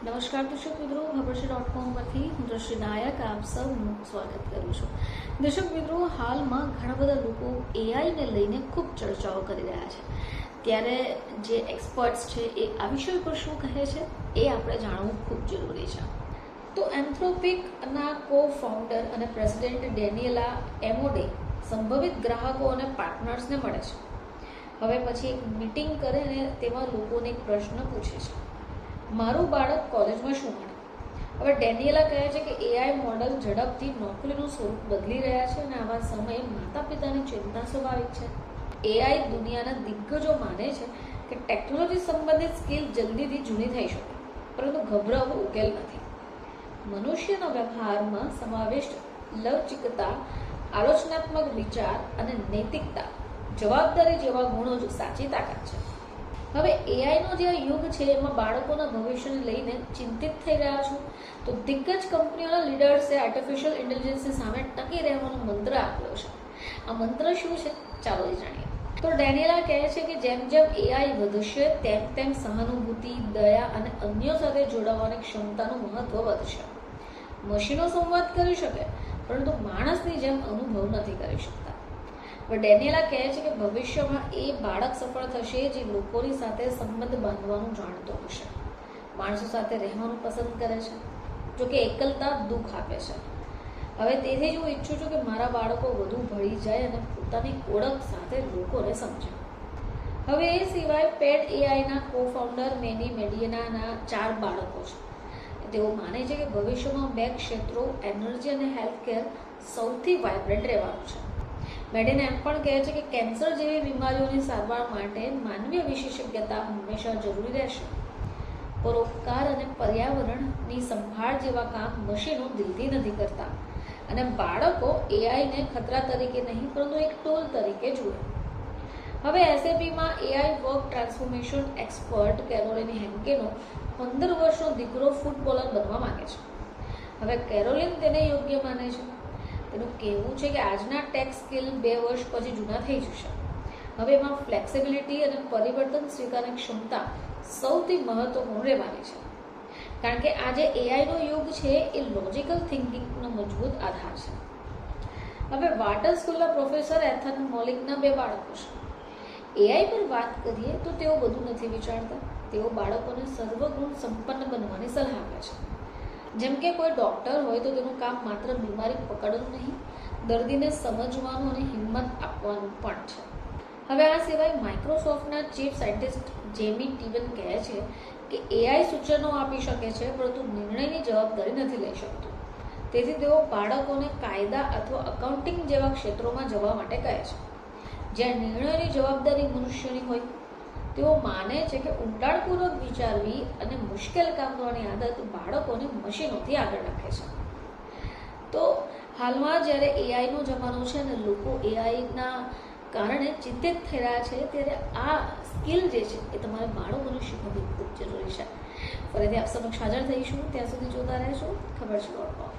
નમસ્કાર દર્શક મિત્રો, ખબર છે .com પરથી હું દ્રષ્ટિ નાયક આપ સૌનું સ્વાગત કરું છું. દર્શક મિત્રો, હાલમાં ઘણા બધા લોકો એઆઈને લઈને ખૂબ ચર્ચાઓ કરી રહ્યા છે. ત્યારે જે એક્સપર્ટ્સ છે એ આ વિષય પર શું કહે છે એ આપણે જાણવું ખૂબ જરૂરી છે. તો એન્થ્રોપિકના કો ફાઉન્ડર અને પ્રેસિડેન્ટ ડેનિયેલા એમોડે સંભવિત ગ્રાહકો અને પાર્ટનર્સને મળે છે. હવે પછી એક મીટિંગ કરે ને તેમાં લોકોને એક પ્રશ્ન પૂછે છે, મારું બાળક કોલેજમાં શું ભણે? હવે ડેનિયેલા કહે છે કે એઆઈ મોડલ ઝડપથી નોકરીનું સ્વરૂપ બદલી રહ્યા છે અને આવા સમયે માતા પિતાની ચિંતા સ્વાભાવિક છે. એઆઈ દુનિયાના દિગ્ગજો માને છે કે ટેકનોલોજી સંબંધિત સ્કિલ જલ્દીથી જૂની થઈ શકે, પરંતુ ગભરાવો ઉકેલ નથી. મનુષ્યના વ્યવહારમાં સમાવિષ્ટ લવચિકતા, આલોચનાત્મક વિચાર અને નૈતિકતા, જવાબદારી જેવા ગુણો જ સાચી તાકાત છે. હવે એઆઈનો જે યુગ છે એમાં બાળકોના ભવિષ્યને લઈને ચિંતિત થઈ રહ્યા છું. તો દિગ્ગજ કંપનીઓના લીડર્સે આર્ટિફિશિયલ ઇન્ટેલિજન્સની સામે ટકી રહેવાનો મંત્ર આપ્યો છે. આ મંત્ર શું છે? ચાલો એ જાણીએ. તો ડેનિયેલા કહે છે કે જેમ જેમ એઆઈ વધશે તેમ તેમ સહાનુભૂતિ, દયા અને અન્યો સાથે જોડાવાની ક્ષમતાનું મહત્વ વધશે. મશીનો સંવાદ કરી શકે, પરંતુ માણસની જેમ અનુભવ નથી કરી શકતા. ડેનિયેલા કહે છે કે ભવિષ્યમાં એ બાળક સફળ થશે જે લોકોની સાથે સંબંધ બાંધવાનું જાણતો હશે, માણસો સાથે રહેવાનું પસંદ કરે છે, જોકે એકલતા દુઃખ આપે છે. હવે તેથી જ હું ઈચ્છું છું કે મારા બાળકો વધુ ભળી જાય અને પોતાની ઓળખ સાથે લોકોને સમજે. હવે એ સિવાય પેડ એઆઈના કો ફાઉન્ડર મેની મેડિયનાના 4 બાળકો છે. તેઓ માને છે કે ભવિષ્યમાં 2 ક્ષેત્રો એનર્જી અને હેલ્થકેર સૌથી વાઇબ્રન્ટ રહેવાનું છે. મેડિન એમ પણ કહે છે કે કેન્સર જેવી બીમારીઓની સારવાર માટે માનવીય વિશેષજ્ઞતા હંમેશા જરૂરી રહેશે. પરોપકાર અને પર્યાવરણની સંભાળ જેવા કામ મશીનો દિલથી નથી કરતા અને બાળકો એઆઈને ખતરા તરીકે નહીં પરંતુ એક ટૂલ તરીકે જુએ. હવે એસએપીમાં AI work transformation expert Caroline હેન્કેનો 15 વર્ષનો દીકરો ફૂટબોલર બનવા માંગે છે. હવે કેરોલિન તેને યોગ્ય માને છે. તેનું કહેવું છે કે આજના ટેક સ્કિલ 2 વર્ષ પછી જૂના થઈ જશે. હવે એમાં ફ્લેક્સિબિલિટી અને પરિવર્તન સ્વીકારવાની ક્ષમતા સૌથી મહત્વપૂર્ણ રહેવાની છે, કારણ કે આજે એઆઈનો યુગ છે એ લોજિકલ થિંકિંગનો મજબૂત આધાર છે. હવે વાટર સ્કૂલના પ્રોફેસર એથન મોલિકના 2 બાળકો છે. એઆઈ પર વાત કરીએ તો તેઓ બધું નથી વિચારતા. તેઓ બાળકોને સર્વગુણ સંપન્ન બનવાની સલાહ આપે છે. જેમ કે કોઈ ડૉક્ટર હોય તો તેનું કામ માત્ર બીમારી પકડવાનું નહીં, દર્દીને સમજવાનું અને હિંમત આપવાનું પણ છે. હવે આ સિવાય માઇક્રોસોફ્ટના ચીફ સાયન્ટિસ્ટ જેમી ટીવન કહે છે કે એઆઈ સૂચનો આપી શકે છે, પરંતુ નિર્ણયની જવાબદારી નથી લઈ શકતું. તેથી તેઓ બાળકોને કાયદા અથવા અકાઉન્ટિંગ જેવા ક્ષેત્રોમાં જવા માટે કહે છે, જ્યાં નિર્ણયની જવાબદારી મનુષ્યની હોય. તેઓ માને છે કે ઊંડાણપૂર્વક વિચારવી અને મુશ્કેલ કામ કરવાની આદત બાળકોને મશીનોથી આગળ રાખે છે. તો હાલમાં જ્યારે એઆઈનો જમાનો છે અને લોકો એઆઈના કારણે ચિંતિત થઈ રહ્યા છે, ત્યારે આ સ્કિલ જે છે એ તમારે બાળકોને શીખવવી ખૂબ જરૂરી છે. ફરીથી આપ સમક્ષ હાજર થઈશું. ત્યાં સુધી જોતા રહેશો ખબર છે .com.